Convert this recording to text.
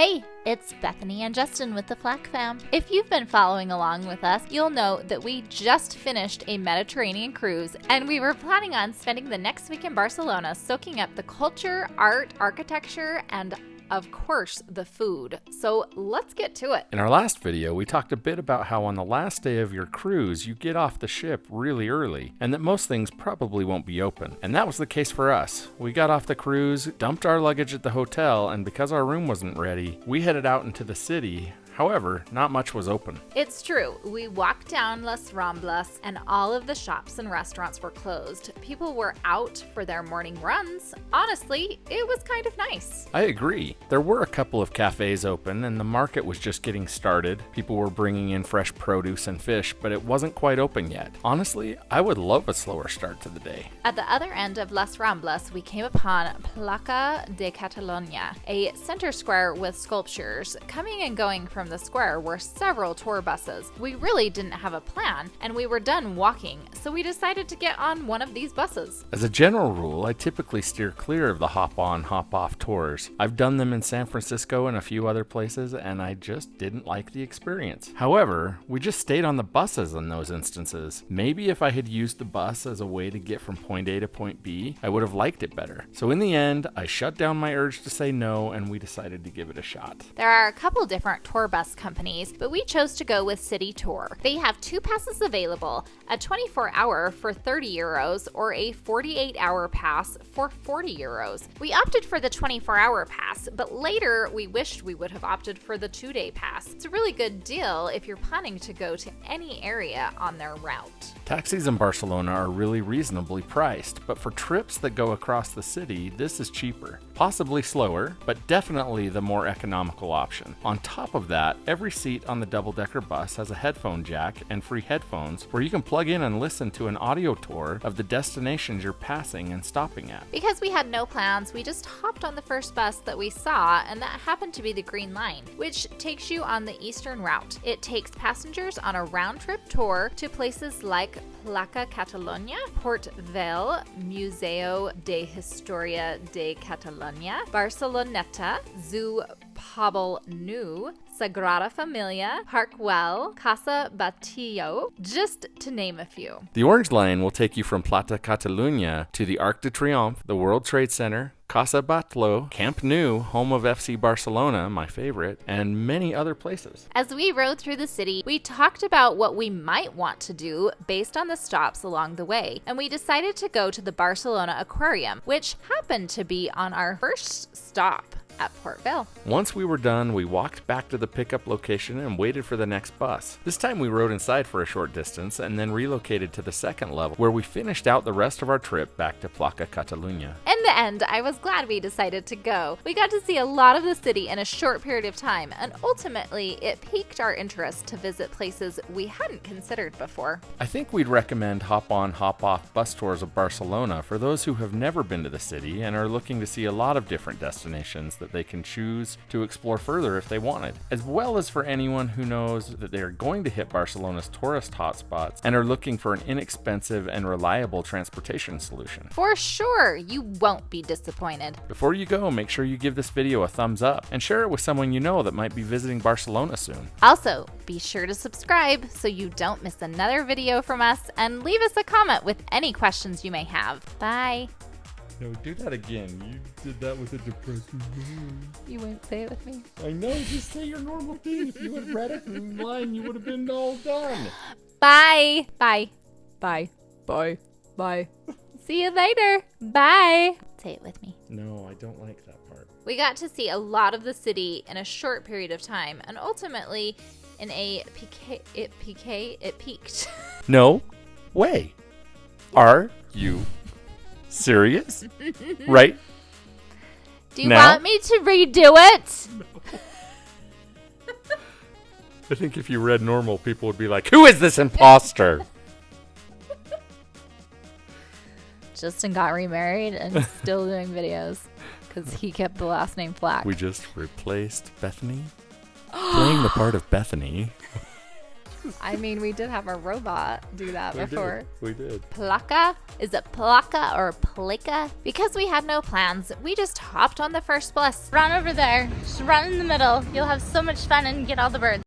Hey, it's Bethany and Justin with the Flack fam. If you've been following along with us, you'll know that we just finished a Mediterranean cruise and we were planning on spending the next week in Barcelona soaking up the culture, art, architecture, and of course, the food. So let's get to it. In our last video, we talked a bit about how on the last day of your cruise, you get off the ship really early, and that most things probably won't be open. And that was the case for us. We got off the cruise, dumped our luggage at the hotel, and because our room wasn't ready, we headed out into the city. However, not much was open. It's true. We walked down Las Ramblas and all of the shops and restaurants were closed. People were out for their morning runs. Honestly, it was kind of nice. I agree. There were a couple of cafes open and the market was just getting started. People were bringing in fresh produce and fish, but it wasn't quite open yet. Honestly, I would love a slower start to the day. At the other end of Las Ramblas, we came upon Placa de Catalunya, a center square with sculptures. Coming and going from the square were several tour buses. We really didn't have a plan, and we were done walking, so we decided to get on one of these buses. As a general rule, I typically steer clear of the hop-on, hop-off tours. I've done them in San Francisco and a few other places, and I just didn't like the experience. However, we just stayed on the buses in those instances. Maybe if I had used the bus as a way to get from point A to point B, I would have liked it better. So in the end, I shut down my urge to say no, and we decided to give it a shot. There are a couple different tour bus companies, but we chose to go with City Tour. They have two passes available, a 24-hour for 30 euros or a 48-hour pass for 40 euros. We opted for the 24-hour pass, but later we wished we would have opted for the 2-day pass. It's a really good deal if you're planning to go to any area on their route. Taxis in Barcelona are really reasonably priced, but for trips that go across the city, this is cheaper. Possibly slower, but definitely the more economical option. On top of that, every seat on the double-decker bus has a headphone jack and free headphones where you can plug in and listen to an audio tour of the destinations you're passing and stopping at. Because we had no plans, we just hopped on the first bus that we saw, and that happened to be the Green Line, which takes you on the eastern route. It takes passengers on a round-trip tour to places like Placa Catalunya, Port Vell, Museo de Historia de Catalunya, Barceloneta, Zoo Pobble Nou, Sagrada Familia, Port Vell, Casa Batillo, just to name a few. The Orange Line will take you from Placa Catalunya to the Arc de Triomphe, the World Trade Center, Casa Batillo, Camp Nou, home of FC Barcelona, my favorite, and many other places. As we rode through the city, we talked about what we might want to do based on the stops along the way, and we decided to go to the Barcelona aquarium, which happened to be on our first stop at Port Vell. Once we were done, we walked back to the pickup location and waited for the next bus. This time we rode inside for a short distance and then relocated to the second level where we finished out the rest of our trip back to Placa Catalunya. In the end, I was glad we decided to go. We got to see a lot of the city in a short period of time, and ultimately it piqued our interest to visit places we hadn't considered before. I think we'd recommend hop-on, hop-off bus tours of Barcelona for those who have never been to the city and are looking to see a lot of different destinations that they can choose to explore further if they wanted, as well as for anyone who knows that they are going to hit Barcelona's tourist hotspots and are looking for an inexpensive and reliable transportation solution. For sure, you won't be disappointed. Before you go, make sure you give this video a thumbs up and share it with someone you know that might be visiting Barcelona soon. Also, be sure to subscribe so you don't miss another video from us, and leave us a comment with any questions you may have. Bye. No, do that again. You did that with a depressing mood. You won't say it with me. I know, just say your normal thing. If you had read it in line, you would have been all done. Bye. Bye. Bye. Bye. Bye. See you later. Bye. Say it with me. No, I don't like that part. We got to see a lot of the city in a short period of time, and ultimately, in a it peaked. No way. Are you serious? Right? Do you want me to redo it? No. I think if you read normal, people would be like, who is this imposter? Justin got remarried and still doing videos because he kept the last name Flack. We just replaced Bethany, playing the part of Bethany I mean, we did have a robot do that before. We did. Placa? Is it placa or placa? Because we had no plans, we just hopped on the first bus. Run over there. Just run in the middle. You'll have so much fun and get all the birds.